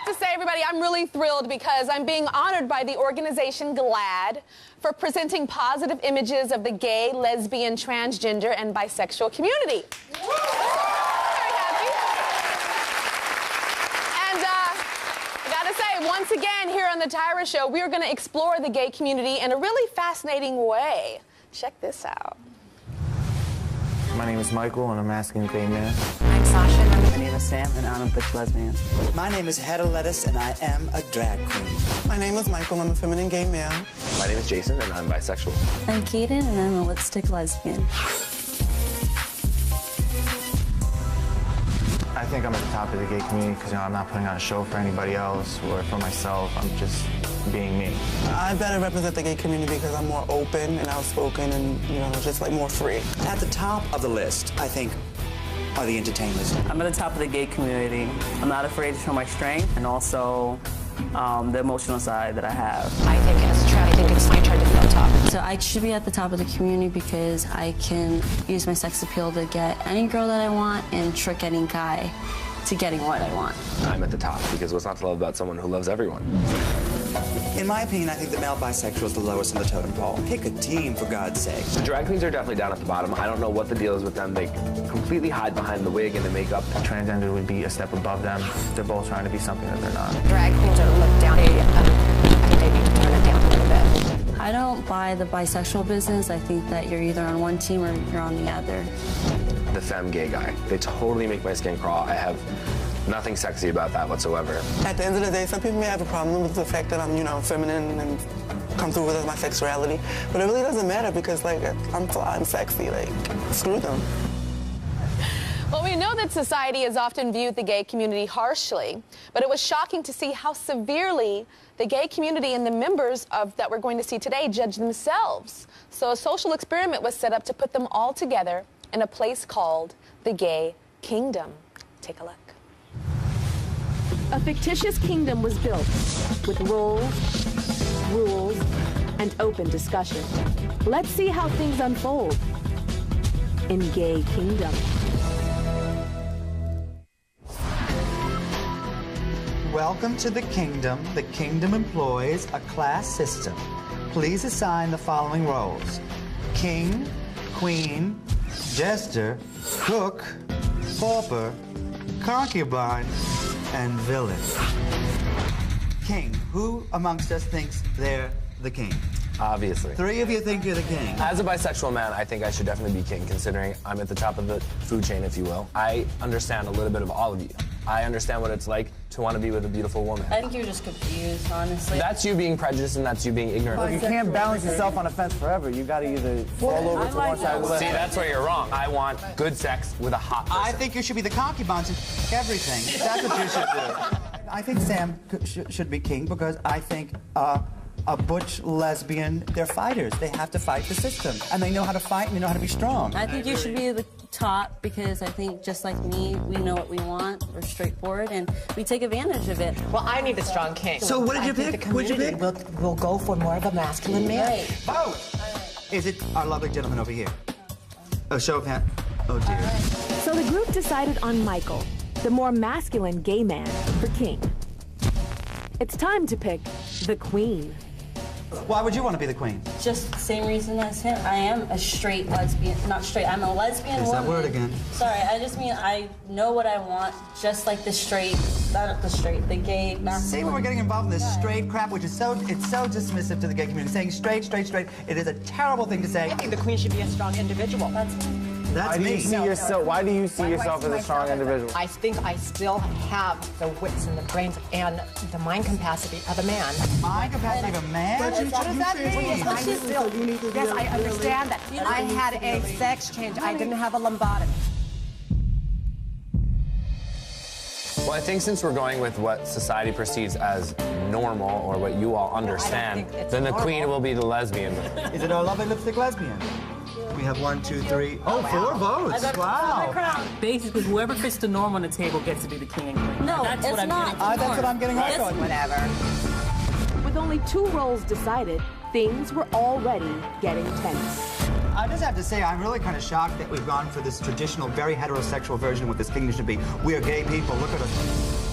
have to say, everybody, I'm really thrilled because I'm being honored by the organization GLAAD for presenting positive images of the gay, lesbian, transgender, and bisexual community. Very happy. And I gotta say, once again, here on the Tyra Show, we are gonna explore the gay community in a really fascinating way. Check this out. My name is Michael, and I'm a masculine gay man. I'm Sasha. My name is Sam, and I'm a butch lesbian. My name is Hedda Lettuce, and I am a drag queen. My name is Michael. I'm a feminine gay male. My name is Jason, and I'm bisexual. I'm Kaden, and I'm a lipstick lesbian. I think I'm at the top of the gay community because, I'm not putting on a show for anybody else or for myself. I'm just being me. I better represent the gay community because I'm more open and outspoken and, just like more free. At the top of the list, I think, are the entertainers. I'm at the top of the gay community. I'm not afraid to show my strength and also the emotional side that I have. I think it's my turn to be on top. So I should be at the top of the community because I can use my sex appeal to get any girl that I want and trick any guy to getting what I want. I'm at the top because what's not to love about someone who loves everyone? In my opinion, I think the male bisexual is the lowest on the totem pole. Pick a team, for God's sake. The drag queens are definitely down at the bottom. I don't know what the deal is with them. They completely hide behind the wig and the makeup. Transgender would be a step above them. They're both trying to be something that they're not. Drag queens are looked down. I think they need to turn it down a little bit. I don't buy the bisexual business. I think that you're either on one team or you're on the other. The femme gay guy. They totally make my skin crawl. I have nothing sexy about that whatsoever. At the end of the day, some people may have a problem with the fact that I'm, feminine and come through with my sexuality. But it really doesn't matter because, I'm fly, I'm sexy. Screw them. Well, we know that society has often viewed the gay community harshly, but it was shocking to see how severely the gay community and the members that we're going to see today judge themselves. So a social experiment was set up to put them all together in a place called the Gay Kingdom. Take a look. A fictitious kingdom was built with roles, rules, and open discussion. Let's see how things unfold in Gay Kingdom. Welcome to the kingdom. The kingdom employs a class system. Please assign the following roles: king, queen, jester, cook, pauper, concubine, and villain. King. Who amongst us thinks they're the king? Obviously. 3 of you think you're the king. As a bisexual man, I think I should definitely be king, considering I'm at the top of the food chain, if you will. I understand a little bit of all of you. I understand what it's like to want to be with a beautiful woman. I think you're just confused, honestly. That's you being prejudiced and that's you being ignorant. Look, you can't balance yourself on a fence forever. You got to either fall over to one side or the other. See, that's where you're wrong. I want good sex with a hot person. I think you should be the concubine and everything. That's what you should do. I think Sam should be king because I think a butch lesbian, they're fighters. They have to fight the system. And they know how to fight and they know how to be strong. I think you should be the top because I think just like me, we know what we want. We're straightforward and we take advantage of it. Well, I need a strong king. So what did you pick? What'd you pick? We'll go for more of a masculine man. Right. Vote! Is it our lovely gentleman over here? Oh, show of hands. Oh, dear. So the group decided on Michael, the more masculine gay man, for king. It's time to pick the queen. Why would you want to be the queen? Just the same reason as him. I am a straight lesbian. Not straight, I'm a lesbian There's woman. that word again. Sorry, I just mean I know what I want, just like the straight, not the straight, the gay masculine. See, when we're getting involved in this straight crap, which is so dismissive to the gay community, saying straight, straight, straight, it is a terrible thing to say. I think the queen should be a strong individual. That's me. That's me. Why do you see yourself as a strong individual? I think I still have the wits and the brains and the mind capacity of a man. Mind capacity of a man? What does that mean? Yes, I understand that. I had a sex change. I didn't have a lobotomy. Well, I think since we're going with what society perceives as normal or what you all understand, then the queen will be the lesbian. Is it our lovely lipstick lesbian? We have 1, 2, 3. Oh, 4 votes. Wow. Basically, whoever fits the norm on the table gets to be the king and queen. No, that's it's what I'm not. That's what I'm getting right on. Whatever. With only 2 roles decided, things were already getting tense. I just have to say, I'm really kind of shocked that we've gone for this traditional, very heterosexual version of what this kingdom should be. We are gay people. Look at us.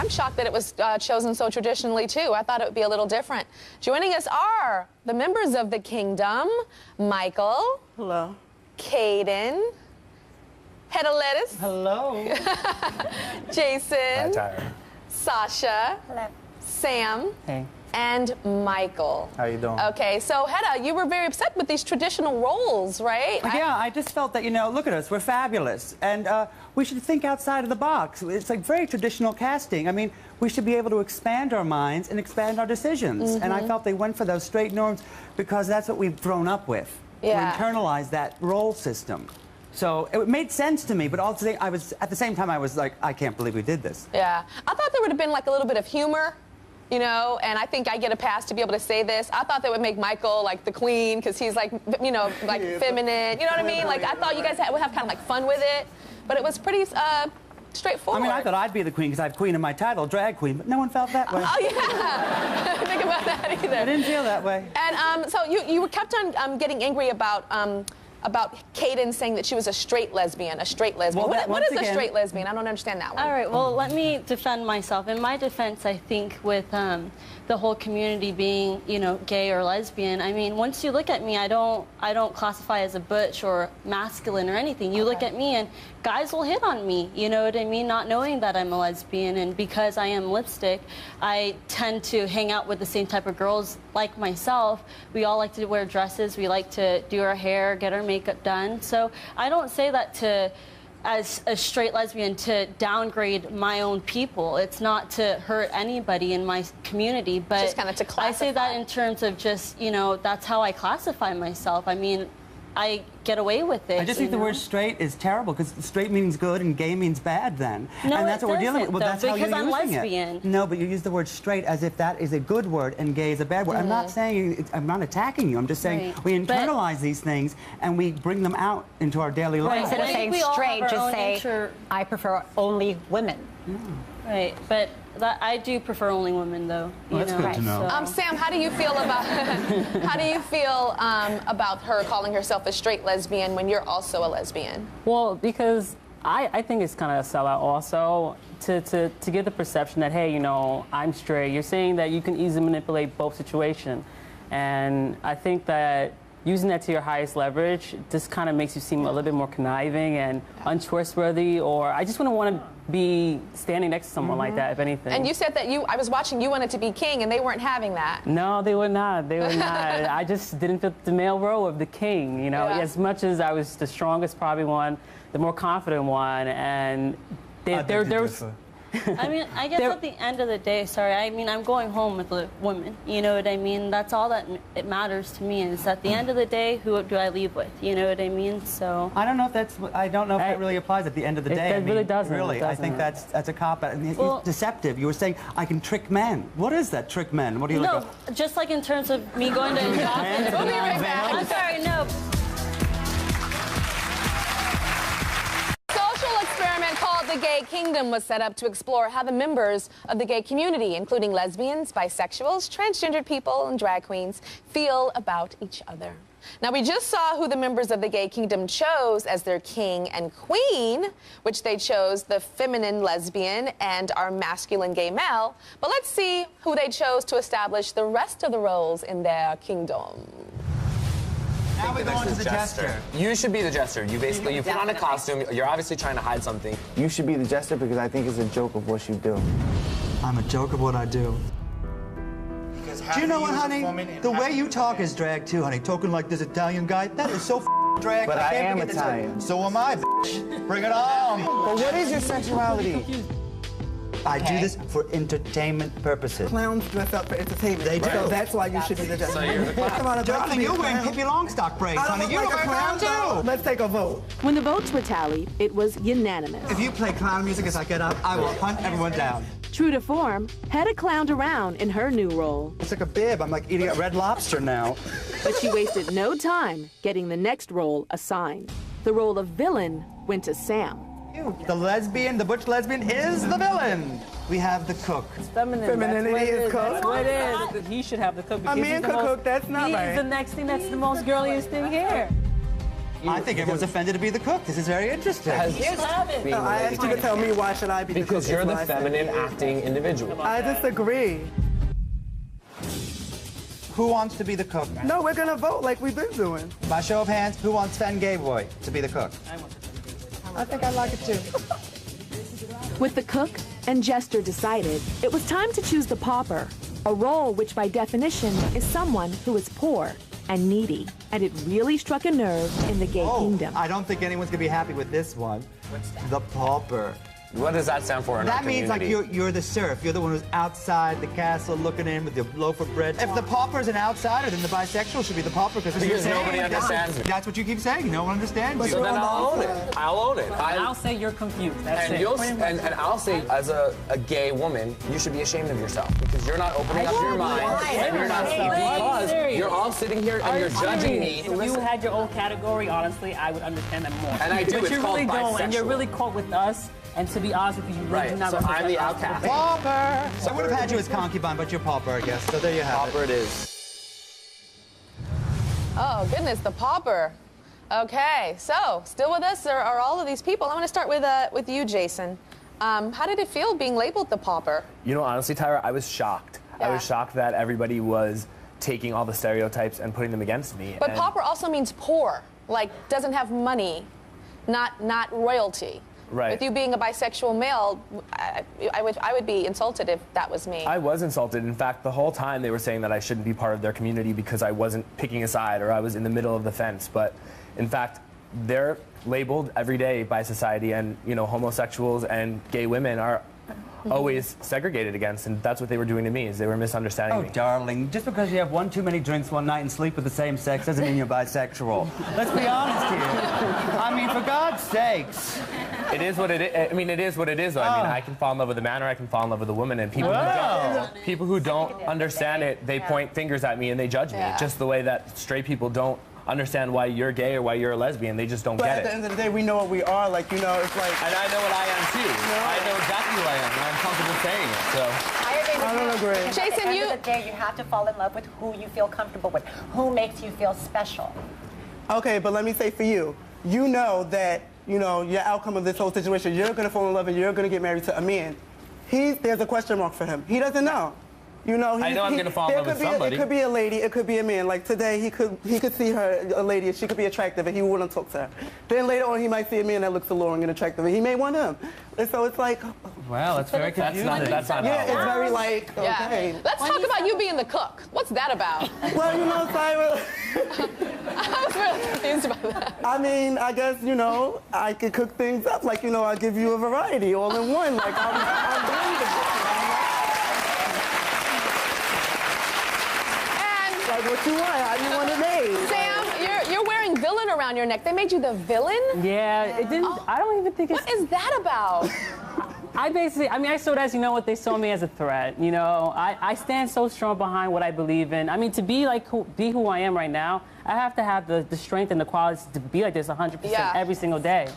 I'm shocked that it was chosen so traditionally, too. I thought it would be a little different. Joining us are the members of the kingdom, Michael. Hello. Caden. Head of lettuce. Hello. Jason. Hi, Tyra. Sasha. Hello. Sam. Hey. And Michael. How you doing? Okay, so Hedda, you were very upset with these traditional roles, right? Yeah, I just felt that, you know, look at us, we're fabulous. And we should think outside of the box. It's like very traditional casting. I mean, we should be able to expand our minds and expand our decisions. And I felt they went for those straight norms because that's what we've grown up with. Yeah. We internalized that role system. So it made sense to me, but also at the same time I was like, I can't believe we did this. Yeah. I thought there would have been like a little bit of humor, you know, and I think I get a pass to be able to say this. I thought that would make Michael like the queen because he's like, you know, like feminine. You know what I mean? Like I thought you guys would have kind of like fun with it, but it was pretty straightforward. I mean, I thought I'd be the queen because I have queen in my title, drag queen, but no one felt that way. Oh yeah. I didn't think about that either. I didn't feel that way. And so you were kept on getting angry about Caden saying that she was a straight lesbian. Well, what is a straight lesbian? I don't understand that one. All right, well, let me defend myself. In my defense, I think with the whole community being, you know, gay or lesbian, I mean, once you look at me, I don't classify as a butch or masculine or anything. You look at me and guys will hit on me, you know what I mean, not knowing that I'm a lesbian. And because I am lipstick, I tend to hang out with the same type of girls like myself. We all like to wear dresses. We like to do our hair, get our makeup done. So I don't say that as a straight lesbian to downgrade my own people. It's not to hurt anybody in my community, but just kind of to classify. I say that in terms of just, you know, that's how I classify myself. I mean, I get away with it. I just think the word straight is terrible because straight means good and gay means bad then. No, and that's what we're dealing with. Well, that's how you're because I'm using lesbian. it. No, but you use the word straight as if that is a good word and gay is a bad word. I'm not saying, I'm not attacking you. I'm just saying we internalize these things and we bring them out into our daily life. Instead of saying straight, just say, I prefer only women. Right, but I do prefer only women, though. Well, that's good to know. So. Sam, how do you feel about about her calling herself a straight lesbian when you're also a lesbian? Well, because I think it's kind of a sellout also to give the perception that, hey, you know, I'm straight. You're saying that you can easily manipulate both situations. And I think that using that to your highest leverage just kind of makes you seem a little bit more conniving and untrustworthy, or I just wouldn't want to be standing next to someone like that, if anything. And you said that I was watching, you wanted to be king, and they weren't having that. No, they were not. They were not. I just didn't fit the male role of the king, you know, as much as I was the strongest probably one, the more confident one, and there was... I mean, I guess at the end of the day, I mean, I'm going home with a woman. You know what I mean? That's all that it matters to me is at the end of the day, who do I leave with? You know what I mean? So I don't know if that really applies at the end of the day. It really doesn't. Really, I think that's a cop-out. Well, it's deceptive. You were saying I can trick men. What is that, trick men? What do you No, just like in terms of me going to a job. We'll be right back. I'm sorry, no. The Gay Kingdom was set up to explore how the members of the gay community, including lesbians, bisexuals, transgendered people, and drag queens, feel about each other. Now, we just saw who the members of the Gay Kingdom chose as their king and queen, which they chose the feminine lesbian and our masculine gay male. But let's see who they chose to establish the rest of the roles in their kingdom. Now we go on to the jester. You should be the jester. You put on a costume. You're obviously trying to hide something. You should be the jester because I think it's a joke of what you do. I'm a joke of what I do. Do you know what, honey? The way you talk is drag too, honey. Talking like this Italian guy, that is so drag. But I am Italian. So am I, bitch. Bring it on. But what is your sensuality? I do this for entertainment purposes. Clowns dress up for entertainment. They do. So that's why you should be the jester. So you're the clown. Come on, Darling, you're wearing Pippi Longstock braids, honey. You look like a clown too. Let's take a vote. When the votes were tallied, it was unanimous. If you play clown music as I get up, I will hunt everyone down. True to form, Hedda clowned around in her new role. It's like a bib. I'm like eating a red lobster now. But she wasted no time getting the next role assigned. The role of villain went to Sam. The lesbian, the butch lesbian, is the villain. We have the cook. Femininity is cook. That's what it is. He should have the cook. A man could cook, that's not right. He's the next thing, that's the most girliest thing here. I think everyone's offended to be the cook. This is very interesting. I asked you to tell me why should I be the cook. Because you're the feminine acting individual. I disagree. Who wants to be the cook? No, we're gonna vote like we've been doing. By show of hands, who wants Fen Gayboy to be the cook? I think I like it too. With the cook and jester decided, it was time to choose the pauper, a role which by definition is someone who is poor and needy. And it really struck a nerve in the gay kingdom. I don't think anyone's gonna be happy with this one. The pauper. What does that stand for in our That means like community? you're the serf. You're the one who's outside the castle looking in with your loaf of bread. If the pauper's an outsider, then the bisexual should be the pauper because nobody understands me. That's what you keep saying. No one understands you. So then I'll own it. I'll own it. I'll say you're confused. That's And it. you'll and I'll say, as a gay woman, you should be ashamed of yourself because you're not opening up your mind and you're not because you're all sitting here and you're judging me. If you had your own category, honestly, I would understand that more. And I do. But It's you called really don't, and you're bisexual. really caught with us. And to be honest with you, you really do not So represent I'm the us. outcast. Pauper. So I would have had you as concubine, but you're pauper, I guess. So there you have Pauper it. it is. Oh, goodness, the pauper. Okay, so still with us are all of these people. I want to start with you, Jason. How did it feel being labeled the pauper? You know, honestly, Tyra, I was shocked. I was shocked that everybody was taking all the stereotypes and putting them against me. But and pauper also means poor, like doesn't have money, not royalty. Right. With you being a bisexual male, I would be insulted if that was me. I was insulted. In fact, the whole time they were saying that I shouldn't be part of their community because I wasn't picking a side or I was in the middle of the fence. But in fact, they're labeled every day by society, and you know, homosexuals and gay women are always segregated against, and that's what they were doing to me, is they were misunderstanding me. Oh, darling, just because you have one too many drinks one night and sleep with the same sex doesn't mean you're bisexual. Let's be honest here. I mean, for God's sakes. It is what it is. I mean, it is what it is, though. I mean, I can fall in love with a man or I can fall in love with a woman, and people who don't understand it, they point fingers at me and they judge me, just the way that straight people don't understand why you're gay or why you're a lesbian. They just don't But get at it. the end of the day, we know what we are. Like, you know, it's like... And I know what I am, too. I know exactly who I am, and I'm comfortable saying it, so... I don't agree. Because Jason, at the end you- of the day, you have to fall in love with who you feel comfortable with, who makes you feel special. Okay, but let me say for you, you know that, you know, your outcome of this whole situation, you're going to fall in love and you're going to get married to a man. There's a question mark for him. He doesn't know. You know, I know I'm going to fall in love with somebody. It could be a lady, it could be a man. Like today, he could see her, a lady, and she could be attractive, and he wouldn't talk to her. Then later on, he might see a man that looks alluring and attractive, and he may want him. And so it's like... Wow, that's very confusing. That's not Yeah, how it it's works. very like, okay. Yeah. Let's talk about you being the cook. What's that about? Well, you know, Tyra... I was really confused about that. I mean, I guess, you know, I could cook things up. Like, you know, I give you a variety all in one. Like, I'm blendable. Like what you want, how you want it made. Sam, you're wearing villain around your neck. They made you the villain? Yeah, it didn't. I don't even think it's. What is that about? I saw it as, you know what, they saw me as a threat. You know, I stand so strong behind what I believe in. I mean, to be who I am right now, I have to have the strength and the qualities to be like this 100% every single day.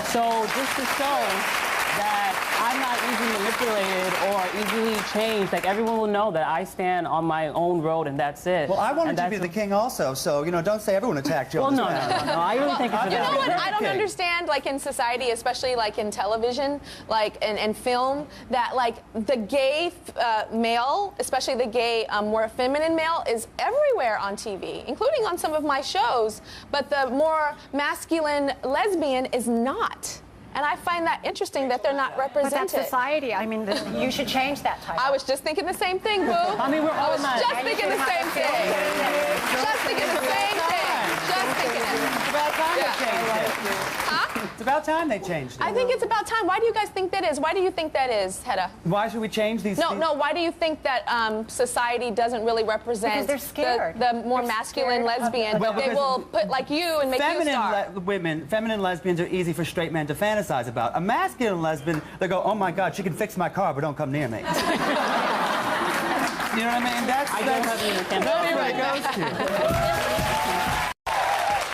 So just to show that I'm not easily manipulated or easily changed. Like, everyone will know that I stand on my own road and that's it. Well, I wanted to be the king also, so, you know, don't say everyone attacked you. Well, no. I really think it's You know what I don't understand, like, in society, especially, like, in television, like, and film, that, like, the gay male, especially the gay, more feminine male, is everywhere on TV, including on some of my shows, but the more masculine lesbian is not. And I find that interesting that they're not represented. But that's society. I mean, you should change that type. I was just thinking the same thing, boo. I mean, I was just thinking the same thing. Just thinking the same thing. Just thinking it. It's about time they changed it. Huh? It's about time they changed it. I think it's about time. Why do you guys think that is? Why do you think that is, Hedda? Why should we change these things? No, why do you think that society doesn't really represent Because they're scared. the more masculine lesbian? Well, they will put like you and make you a star. Feminine lesbians are easy for straight men to fantasize about. A masculine lesbian, they go, oh my God, she can fix my car, but don't come near me. You know what I mean? That's where it goes to.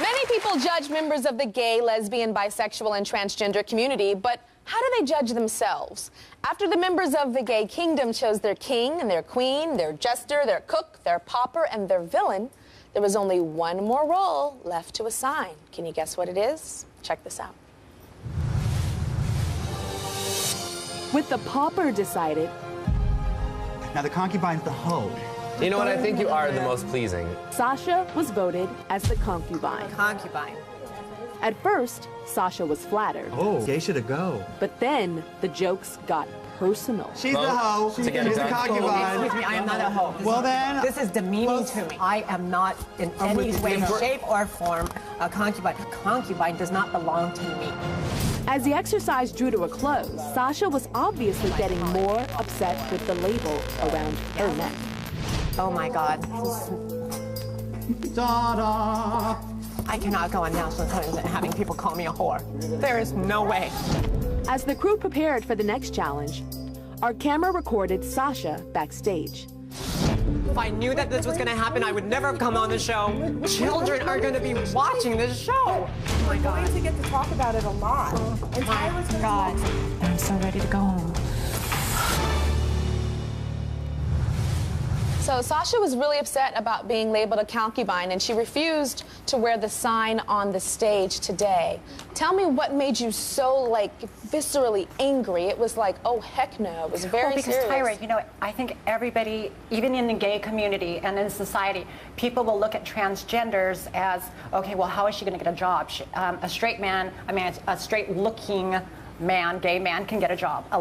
Many people judge members of the gay, lesbian, bisexual, and transgender community, but how do they judge themselves? After the members of the gay kingdom chose their king and their queen, their jester, their cook, their pauper, and their villain, there was only one more role left to assign. Can you guess what it is? Check this out. With the pauper decided, Now the concubine's the hoe. You know what? I think you are the most pleasing. Sasha was voted as the concubine. Concubine. At first, Sasha was flattered, Oh, gay should go. but then the jokes got personal. She's the hoe. She's get the it done. concubine. Excuse me, I am not a hoe. Well then, This is demeaning to me. I am not in any way, shape, or form a concubine. A concubine does not belong to me. As the exercise drew to a close, Sasha was obviously getting more upset with the label around her neck. Oh my God. ta-da. I cannot go on national television having people call me a whore. There is no way. As the crew prepared for the next challenge, our camera recorded Sasha backstage. If I knew that this was going to happen, I would never have come on the show. Children are going to be watching this show. Oh my God. We're going to get to talk about it a lot. And Tyra's going to God. I'm so ready to go home. So Sasha was really upset about being labeled a concubine, and she refused to wear the sign on the stage today. Tell me what made you so, like, viscerally angry. It was like, oh, heck no. It was very because serious. Tyra, you know, I think everybody, even in the gay community and in society, people will look at transgenders as, okay, well, how is she going to get a job? A straight man, I mean, a straight-looking man, gay man can get a job. A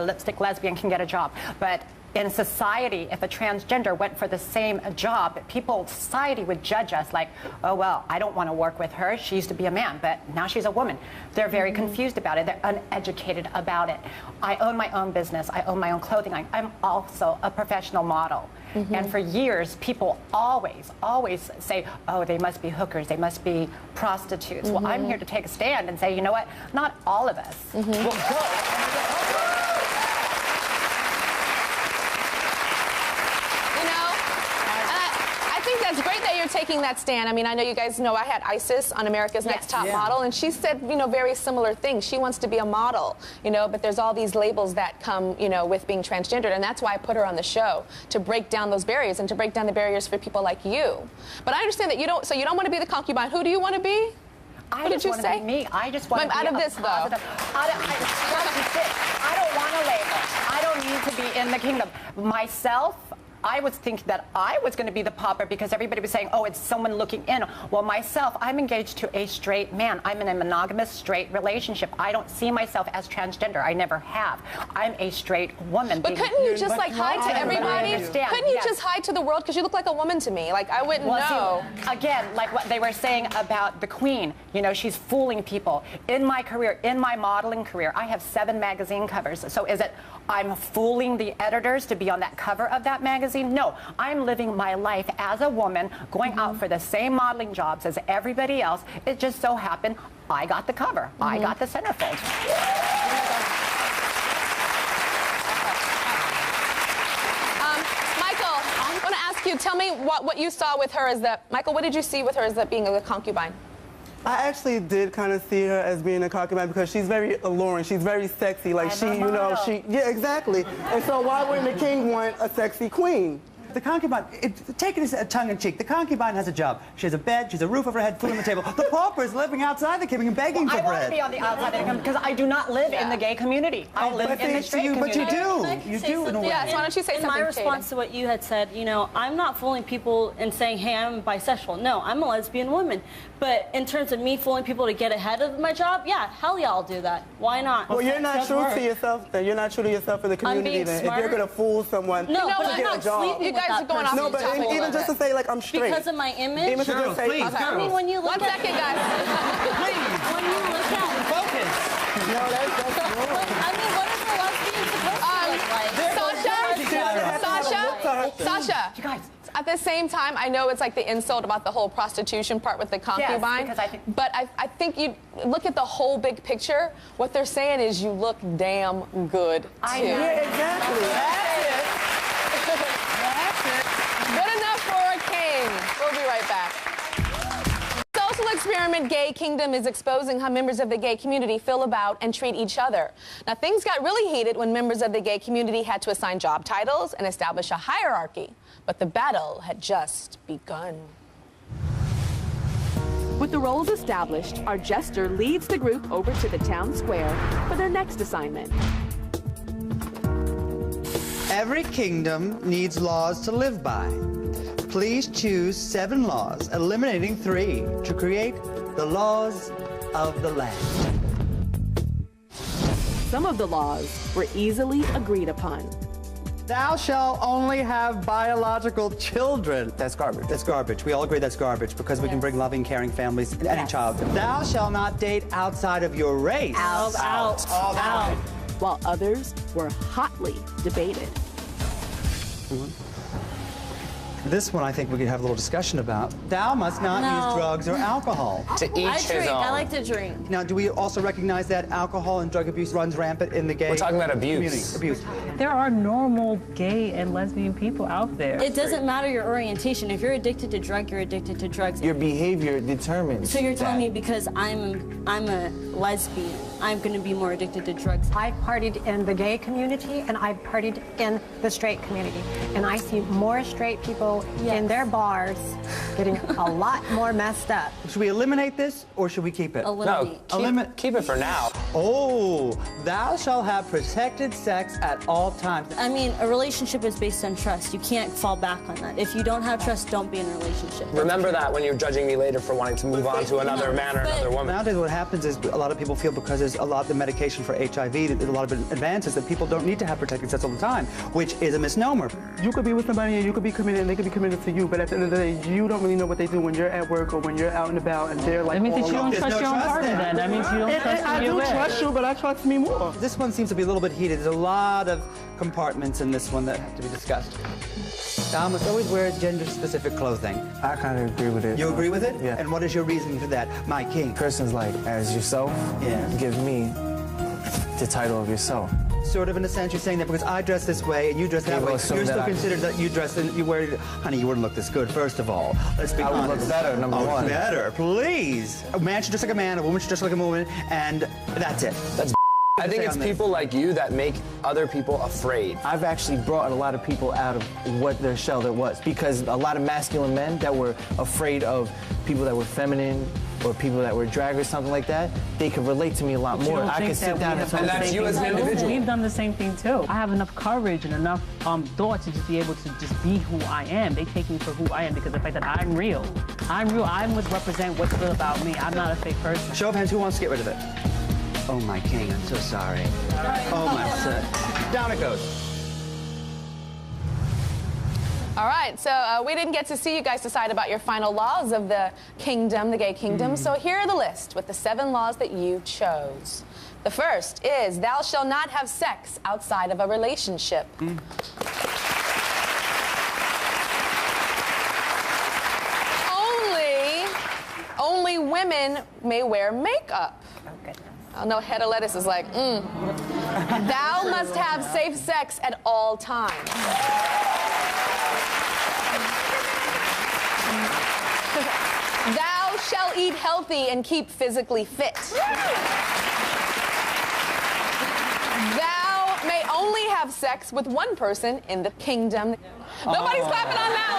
lipstick lesbian can get a job. But in society, if a transgender went for the same job, society would judge us like, oh, well, I don't want to work with her. She used to be a man, but now she's a woman. They're very confused about it. They're uneducated about it. I own my own business. I own my own clothing line. I'm also a professional model. And for years, people always say, oh, they must be hookers. They must be prostitutes. Well, I'm here to take a stand and say, you know what? Not all of us will go. That's great that you're taking that stand. I mean, I know you guys know I had Isis on America's Next Top Model, and she said, you know, very similar things. She wants to be a model, you know, but there's all these labels that come, you know, with being transgendered, and that's why I put her on the show, to break down those barriers and to break down the barriers for people like you. But I understand that you don't want to be the concubine. Who do you want to be? I just want to be me. I just want to be out of this, though. I don't want a label. I don't need to be in the kingdom. Myself, I was thinking that I was going to be the pauper because everybody was saying, oh, it's someone looking in. Well, myself, I'm engaged to a straight man. I'm in a monogamous straight relationship. I don't see myself as transgender. I never have. I'm a straight woman. But couldn't you just like hide to everybody? Couldn't you just hide to the world? Because you look like a woman to me. Like, I wouldn't know. See, again, like what they were saying about the Queen, you know, she's fooling people. In my career, in my modeling career, I have 7 magazine covers. So is it I'm fooling the editors to be on that cover of that magazine? No, I'm living my life as a woman, going out for the same modeling jobs as everybody else. It just so happened I got the cover. I got the centerfold. Michael, I want to ask you, tell me what you saw with her as Michael, what did you see with her as being a concubine? I actually did kind of see her as being a concubine because she's very alluring. she's very sexy. Like yeah, exactly. And so why wouldn't the king want a sexy queen? The concubine, take it as tongue-in-cheek. The concubine has a job. She has a bed, she has a roof over her head, food on the table. The pauper is living outside the kingdom and begging for bread. I want to be on the outside of the kingdom because I do not live in the gay community. I live in the straight community. But you do. In a way. Yes, why don't you say something, In my response to what you had said, you know, I'm not fooling people and saying, hey, I'm bisexual. No, I'm a lesbian woman. But in terms of me fooling people to get ahead of my job, yeah, hell yeah, I'll do that. Why not? Well, you're not true to yourself. Then you're not true to yourself in the community. Then if you're gonna fool someone to get a job, you guys are going off. No, but even just to say like I'm straight. Because of my image. Even to just say, I mean, when you look 1 second, guys. When you look at focus. No, that's wrong. I mean, what is a lesbian supposed to look like? Sasha. You guys. At the same time, I know it's like the insult about the whole prostitution part with the concubine. Yes, because but I think you look at the whole big picture. What they're saying is you look damn good, too. Yeah, exactly. That's it. Good enough for a king. We'll be right back. Social experiment Gay Kingdom is exposing how members of the gay community feel about and treat each other. Now, things got really heated when members of the gay community had to assign job titles and establish a hierarchy. But the battle had just begun. With the roles established, our jester leads the group over to the town square for their next assignment. Every kingdom needs laws to live by. Please choose 7 laws, eliminating 3 to create the laws of the land. Some of the laws were easily agreed upon. Thou shalt only have biological children. That's garbage. That's garbage. We all agree that's garbage because we can bring loving, caring families to any child. Thou shalt not date outside of your race. Out. While others were hotly debated. This one I think we could have a little discussion about. Thou must not use drugs or alcohol. To each I his drink. own. I like to drink. Now, do we also recognize that alcohol and drug abuse runs rampant in the gay We're talking about community? abuse. Abuse. There are normal gay and lesbian people out there. It doesn't matter your orientation. If you're addicted to drug, you're addicted to drugs. Your behavior determines. So you're telling that. me because I'm a lesbian, I'm going to be more addicted to drugs. I've partied in the gay community and I've partied in the straight community. And I see more straight people in their bars getting a lot more messed up. Should we eliminate this or should we keep it? Eliminate. Keep it for now. Oh, thou shalt have protected sex at all times. I mean, a relationship is based on trust. You can't fall back on that. If you don't have trust, don't be in a relationship. Remember that when you're judging me later for wanting to move on to another man or another woman. Nowadays what happens is a lot of people feel because there's a lot of the medication for HIV, there's a lot of advances that people don't need to have protected sex all the time, which is a misnomer. You could be with somebody and you could be committed and they could be committed to you, but at the end of the day, you don't really know what they do when you're at work or when you're out and about and they're like, That means that you don't There's trust no your own trust partner there. then. That means you don't trust I who you're do with. trust you, but I trust me more. This one seems to be a little bit heated. There's a lot of compartments in this one that have to be discussed. Thou must always wear gender-specific clothing. I kind of agree with it. You agree with it? Yeah. And what is your reasoning for that, my king? Person's like, as yourself, give me the title of yourself. Sort of in a sense, you're saying that because I dress this way and you dress that People way, assume you're that still I- considered that you dress and you wear. Honey, you wouldn't look this good. First of all, let's be I would honest. look better, number one. Better, please. A man should dress like a man. A woman should dress like a woman, and that's it. That's I think it's people like you that make other people afraid. I've actually brought a lot of people out of what their shell there was because a lot of masculine men that were afraid of people that were feminine or people that were drag or something like that, they could relate to me a lot more. I could sit down and talk. And that's you as an individual. We've done the same thing too. I have enough courage and enough thought to just be able to just be who I am. They take me for who I am because of the fact that I'm real. I'm real. I must represent what's real about me. I'm not a fake person. Show of hands, who wants to get rid of it? Oh, my king, I'm so sorry. Oh, my son. Down it goes. All right, so we didn't get to see you guys decide about your final laws of the kingdom, the gay kingdom. So here are the list with the 7 laws that you chose. The first is, thou shalt not have sex outside of a relationship. Only women may wear makeup. Oh, goodness. I know head of lettuce is like, Thou must have safe sex at all times. Thou shalt eat healthy and keep physically fit. Thou may only have sex with one person in the kingdom. Nobody's clapping on that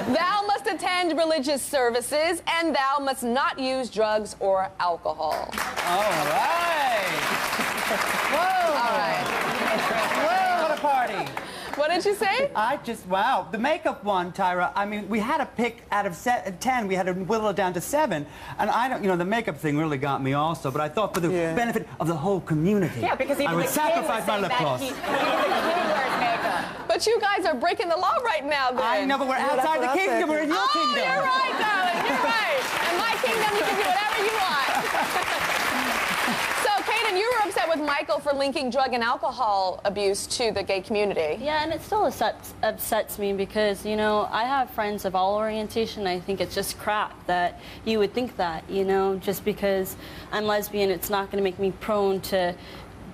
one. Thou must attend religious services, and thou must not use drugs or alcohol. All right. Whoa. All right. Whoa, what a party. What did you say? Wow. The makeup one, Tyra, I mean, we had to pick out of 10, we had to whittle it down to 7. And I don't, the makeup thing really got me also, but I thought for the benefit of the whole community, Yeah, because even I would the king sacrifice was my saying lip that gloss. even the king wears makeup. But you guys are breaking the law right now, then. I know, but we're outside the kingdom. We're in your kingdom. Oh, you're right, darling. You're right. In my kingdom, you can do whatever you want. So, Kaden, you were upset with Michael for linking drug and alcohol abuse to the gay community. Yeah, and it still upsets me because, I have friends of all orientation. I think it's just crap that you would think that, just because I'm lesbian, it's not going to make me prone to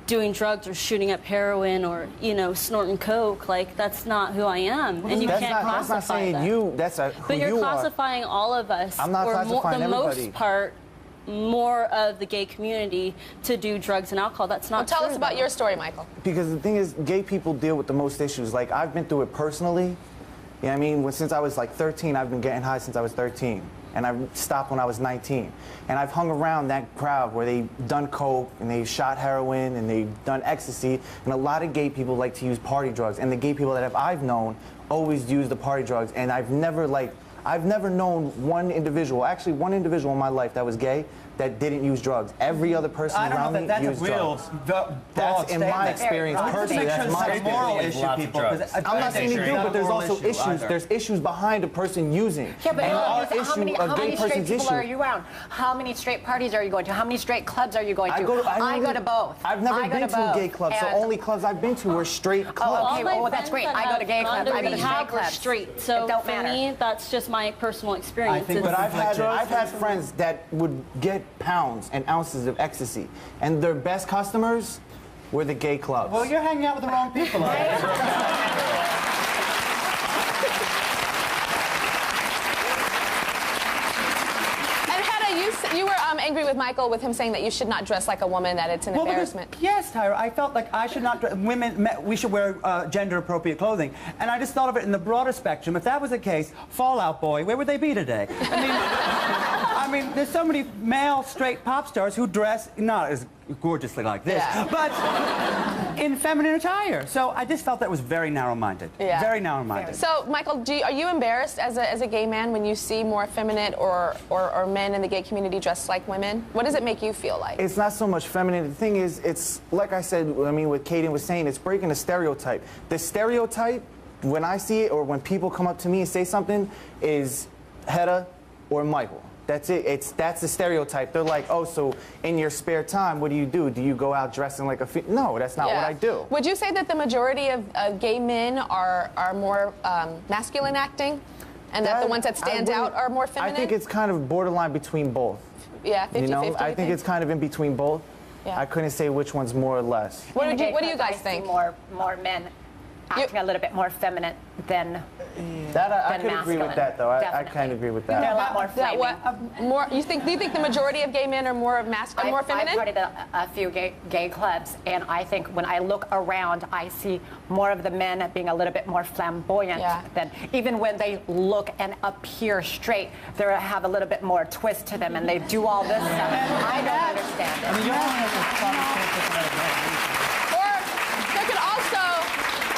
doing drugs or shooting up heroin or, snorting coke. Like, that's not who I am. And you can't classify That's not saying that. you, that's who But you're you are. classifying all of us, I'm not or classifying the everybody. most part, more of the gay community to do drugs and alcohol. That's not Well, tell true, us about though. your story, Michael. Because the thing is, gay people deal with the most issues. Like, I've been through it personally. You know what I mean? Since I was like 13, I've been getting high since I was 13. and I stopped when I was 19. And I've hung around that crowd where they've done coke, and they've shot heroin, and they've done ecstasy, and a lot of gay people like to use party drugs, and the gay people that I've known always use the party drugs, and I've never known one individual in my life that was gay that didn't use drugs. Every other person around me used drugs. That's in my experience personally. That's my moral issue, people. I'm not saying you do, but there's also issues. There's issues behind a person using. Yeah, but and our how issue, many a gay straight person's people issue. are you around? How many straight parties are you going to? How many straight clubs are you going to? I go to both. I've never been to a gay club, so only clubs I've been to were straight clubs. Oh, okay, well, that's great. I go to gay clubs. I go to straight clubs. Straight. So for me, that's just my personal experience. But I've had friends that would get pounds and ounces of ecstasy, and their best customers were the gay clubs. Well, you're hanging out with the wrong people. You were angry with Michael with him saying that you should not dress like a woman, that it's an embarrassment. Yes, Tyra, I felt like I should not dress, we should wear gender-appropriate clothing. And I just thought of it in the broader spectrum. If that was the case, Fallout Boy, where would they be today? I mean, there's so many male straight pop stars who dress not as gorgeously like this, but in feminine attire. So I just felt that was very narrow-minded. Yeah. Very narrow-minded. So, Michael, are you embarrassed as a gay man when you see more effeminate or men in the gay community dressed like women? What does it make you feel like? It's not so much feminine. The thing is, it's like I said, I mean, what Kaden was saying, it's breaking a stereotype. The stereotype, when I see it or when people come up to me and say something, is Hedda or Michael. That's it. That's the stereotype. They're like, oh, so in your spare time, what do you do? Do you go out dressing like a No, that's not what I do. Would you say that the majority of gay men are more masculine acting, and that the ones that stand out are more feminine? I think it's kind of borderline between both. Yeah, 50-50. You know, I think it's kind of in between both. Yeah. I couldn't say which one's more or less. What do you guys think? More men acting a little bit more feminine than I could agree with that, though. I kind of agree with that. They're a lot more flaming. Do you think the majority of gay men are more masculine, more feminine? I've parted a few gay clubs, and I think when I look around, I see more of the men being a little bit more flamboyant than even when they look and appear straight, they have a little bit more twist to them, and they do all this stuff. I don't understand it. I mean, you don't There could also,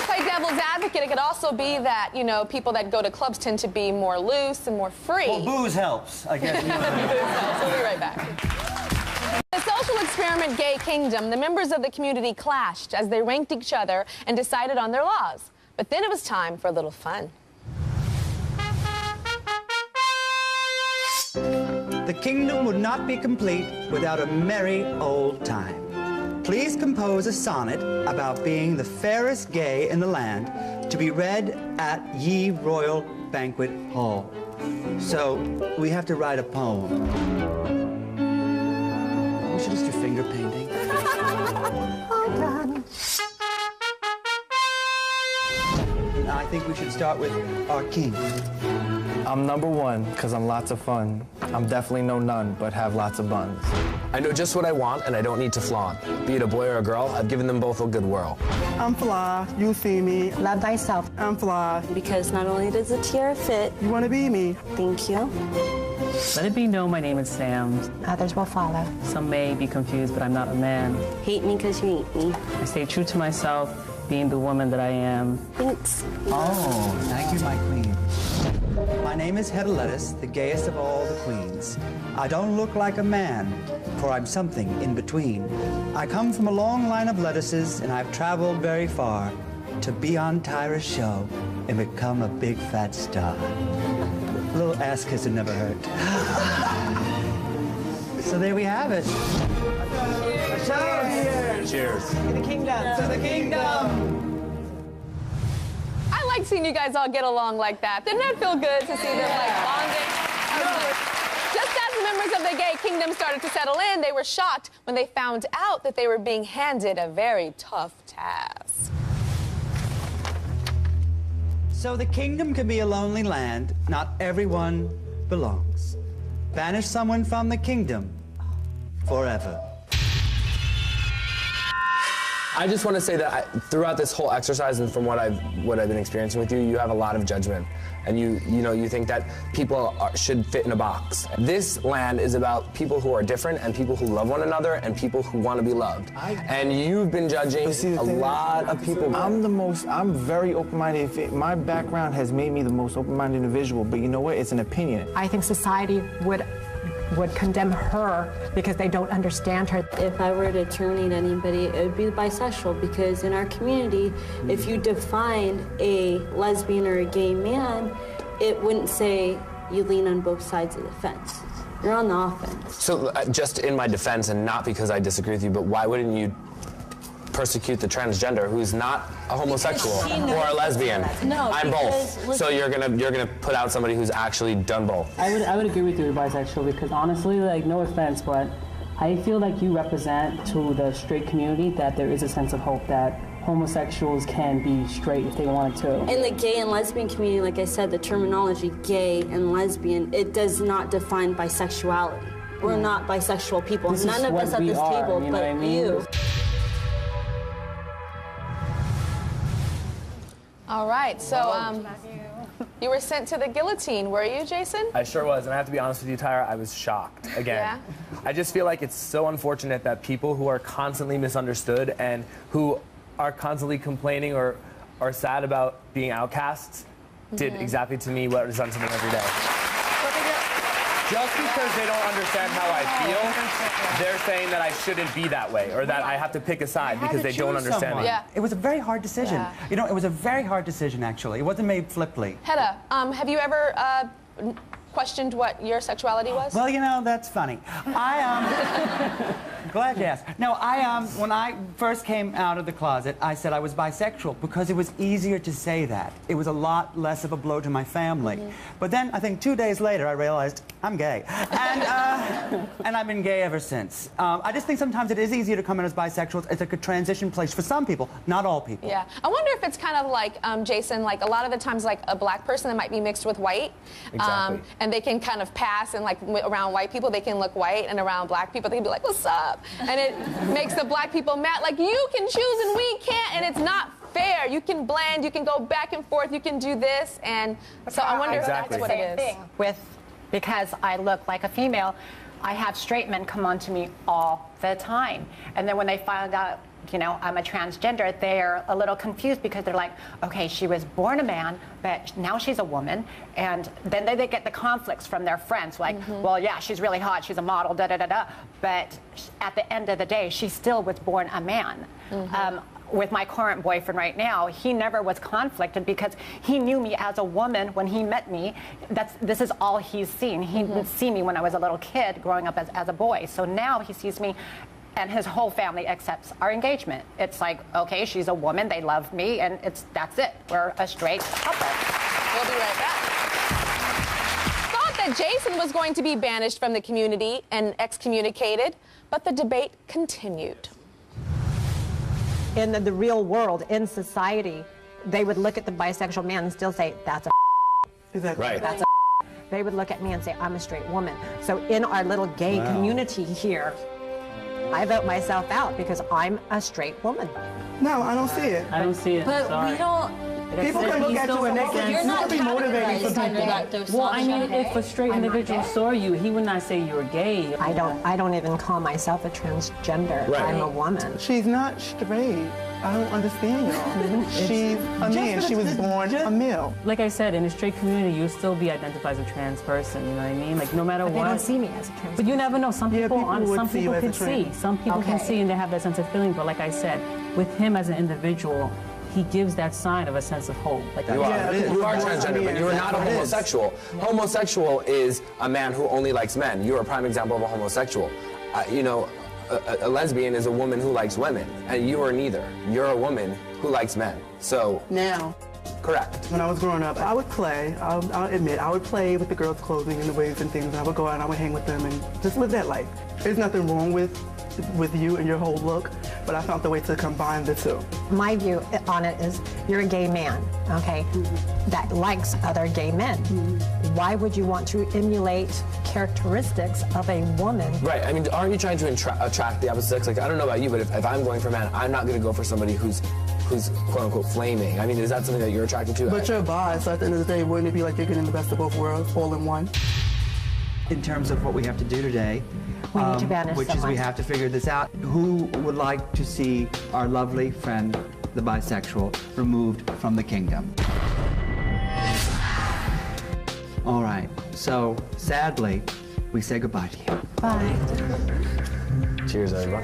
play devil's advocate, it could also be that, you know, people that go to clubs tend to be more loose and more free. Well, booze helps, I guess. We'll be right back. In the social experiment Gay Kingdom, the members of the community clashed as they ranked each other and decided on their laws. But then it was time for a little fun. The kingdom would not be complete without a merry old time. Please compose a sonnet about being the fairest gay in the land to be read at ye royal banquet hall. So, we have to write a poem. We should just do finger painting. I think we should start with our king. I'm number one because I'm lots of fun. I'm definitely no nun, but have lots of buns. I know just what I want, and I don't need to flaunt. Be it a boy or a girl, I've given them both a good whirl. I'm fly, you see me. Love thyself. I'm fly. Because not only does the tiara fit, you want to be me. Thank you. Let it be known my name is Sam. Others will follow. Some may be confused, but I'm not a man. Hate me because you hate me. I stay true to myself, being the woman that I am. Thanks. Oh, thank you, my queen. My name is Hedda Lettuce, the gayest of all the queens. I don't look like a man, for I'm something in between. I come from a long line of lettuces, and I've traveled very far to be on Tyra's show and become a big fat star. A little ass kissing never hurt. So there we have it. Cheers! Cheers. To the kingdom! To the kingdom! I like seeing you guys all get along like that. Didn't that feel good to see them like bonding? Just as the members of the Gay Kingdom started to settle in, they were shocked when they found out that they were being handed a very tough task. So the kingdom can be a lonely land. Not everyone belongs. Banish someone from the kingdom forever. I just want to say that throughout this whole exercise and from what I've been experiencing with you, you have a lot of judgment. and you think that people should fit in a box. This land is about people who are different and people who love one another and people who want to be loved. And you've been judging a lot of people. I'm very open-minded. My background has made me the most open-minded individual, but you know what? It's an opinion. I think society would condemn her because they don't understand her. If I were to terminate anybody, it would be bisexual, because in our community, if you defined a lesbian or a gay man, it wouldn't say you lean on both sides of the fence. You're on the offense. So just in my defense, and not because I disagree with you, but why wouldn't you persecute the transgender who's not a homosexual or a lesbian? No, I'm both. So you're gonna put out somebody who's actually done both. I would agree with you, bisexual, because honestly, like, no offense, but I feel like you represent to the straight community that there is a sense of hope that homosexuals can be straight if they wanted to. In the gay and lesbian community, like I said, the terminology gay and lesbian, it does not define bisexuality. We're not bisexual people. None of us at this table, but you. All right, so you were sent to the guillotine, were you, Jason? I sure was, and I have to be honest with you, Tyra, I was shocked again. Yeah. I just feel like it's so unfortunate that people who are constantly misunderstood and who are constantly complaining or are sad about being outcasts did exactly to me what is done to them every day. Just because they don't understand how I feel, they're saying that I shouldn't be that way, or that I have to pick a side because they don't understand me. It was a very hard decision. Yeah. You know, it was a very hard decision, actually. It wasn't made fliply. Hedda, have you ever questioned what your sexuality was? Well, you know, that's funny. Glad you asked. No, when I first came out of the closet, I said I was bisexual because it was easier to say that. It was a lot less of a blow to my family. But then, I think 2 days later, I realized I'm gay. And I've been gay ever since. I just think sometimes it is easier to come in as bisexual. It's like a transition place for some people, not all people. Yeah. I wonder if it's kind of like, Jason, like a lot of the times, like a black person that might be mixed with white. Exactly. And they can kind of pass, and like around white people, they can look white, and around black people, they can be like, what's up? And it makes the black people mad. Like, you can choose and we can't, and it's not fair. You can blend, you can go back and forth, you can do this, and so I wonder if that's what it is. Because I look like a female, I have straight men come on to me all the time. And then when they find out, you know, I'm a transgender, they're a little confused because they're like, okay, she was born a man, but now she's a woman. And then they get the conflicts from their friends, like, well, yeah, she's really hot, she's a model, da-da-da-da. But at the end of the day, she still was born a man. With my current boyfriend right now, he never was conflicted because he knew me as a woman when he met me. This is all he's seen. He didn't see me when I was a little kid growing up as a boy. So now he sees me, and his whole family accepts our engagement. It's like, okay, she's a woman, they love me, and that's it. We're a straight couple. We'll be right back. Thought that Jason was going to be banished from the community and excommunicated, but the debate continued. In the real world, in society, they would look at the bisexual man and still say, that's a Exactly. Right. that's a They would look at me and say, I'm a straight woman. So in our little gay community here, I vote myself out because I'm a straight woman. No, I don't see it. I don't see it. But Sorry. we don't. People can look at you and they can You're not be motivating for people. Well, I mean, if a straight individual saw you, he would not say you were gay. I don't even call myself a transgender. Right. I'm a woman. She's not straight. I don't understand y'all. She's a man. She was born a male. Like I said, in the straight community, you'll still be identified as a trans person. You know what I mean? Like, no matter But what. they don't see me as a trans. But you never know. Some people, would some see you people as a can see. trans. Some people can see and they have that sense of feeling. But like I said, with him as an individual, he gives that sign of a sense of hope. Like You are transgender, but you are not a homosexual. Homosexual is a man who only likes men. You're a prime example of a homosexual. You know, a lesbian is a woman who likes women, and you are neither. You're a woman who likes men. So now, correct. When I was growing up, I would play. I'll admit, I would play with the girls' clothing and the wigs and things. And I would go out and I would hang with them and just live that life. There's nothing wrong with you and your whole look, but I found the way to combine the two. My view on it is you're a gay man, okay, that likes other gay men. why would you want to emulate characteristics of a woman? Right. I mean, aren't you trying to attract the opposite sex? Like, I don't know about you, but if I'm going for a man, I'm not going to go for somebody who's quote-unquote flaming. I mean, is that something that you're attracted to? But you're bi, so at the end of the day, wouldn't it be like you're getting the best of both worlds all in one? In terms of what we have to do today, We need to banish which is someone. we have to figure this out. Who would like to see our lovely friend, the bisexual, removed from the kingdom? All right, so sadly, we say goodbye to you. Bye. Cheers, everyone.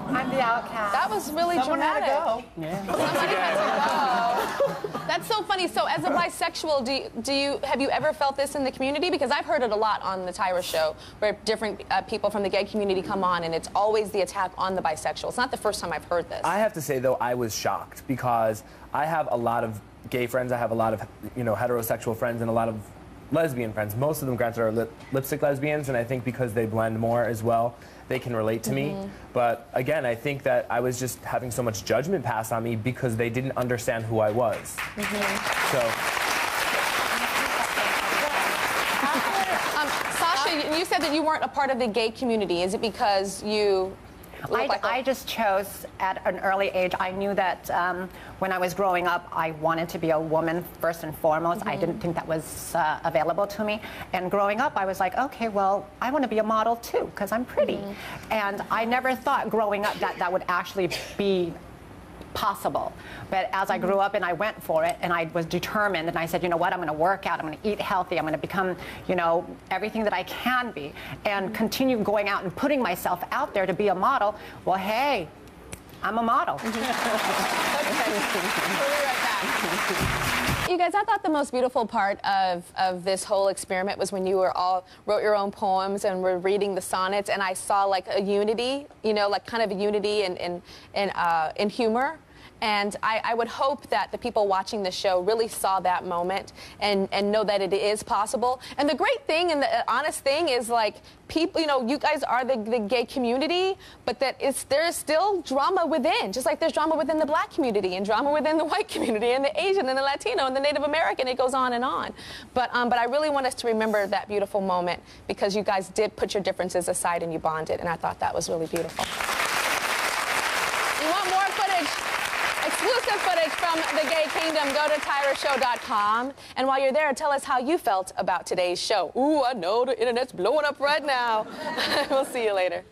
I'm the outcast. That was really Someone had to dramatic. go. Somebody had to go. That's so funny. So, as a bisexual, have you ever felt this in the community? Because I've heard it a lot on the Tyra show, where different people from the gay community come on, and it's always the attack on the bisexual. It's not the first time I've heard this. I have to say, though, I was shocked because I have a lot of gay friends. I have a lot of, heterosexual friends and a lot of lesbian friends. Most of them, granted, are lipstick lesbians, and I think because they blend more as well, they can relate to me. But again, I think that I was just having so much judgment passed on me because they didn't understand who I was. So. Sasha, you said that you weren't a part of the gay community. Is it because you... I just chose at an early age. I knew that when I was growing up, I wanted to be a woman first and foremost. I didn't think that was available to me. And growing up, I was like, okay, well, I want to be a model too, because I'm pretty. And I never thought growing up that that would actually be possible. But as I grew up and I went for it and I was determined and I said, you know what, I'm going to work out, I'm going to eat healthy, I'm going to become, everything that I can be and continue going out and putting myself out there to be a model. Well, hey, I'm a model. You guys, I thought the most beautiful part of this whole experiment was when you were all wrote your own poems and were reading the sonnets, and I saw like a unity, like kind of a unity in humor. And I would hope that the people watching the show really saw that moment and know that it is possible. And the great thing and the honest thing is, like, people, you guys are the gay community, but there is still drama within, just like there's drama within the black community and drama within the white community and the Asian and the Latino and the Native American. It goes on and on. But I really want us to remember that beautiful moment because you guys did put your differences aside and you bonded, and I thought that was really beautiful. You want more footage? Exclusive footage from the Gay Kingdom, go to TyraShow.com. And while you're there, tell us how you felt about today's show. Ooh, I know the internet's blowing up right now. We'll see you later.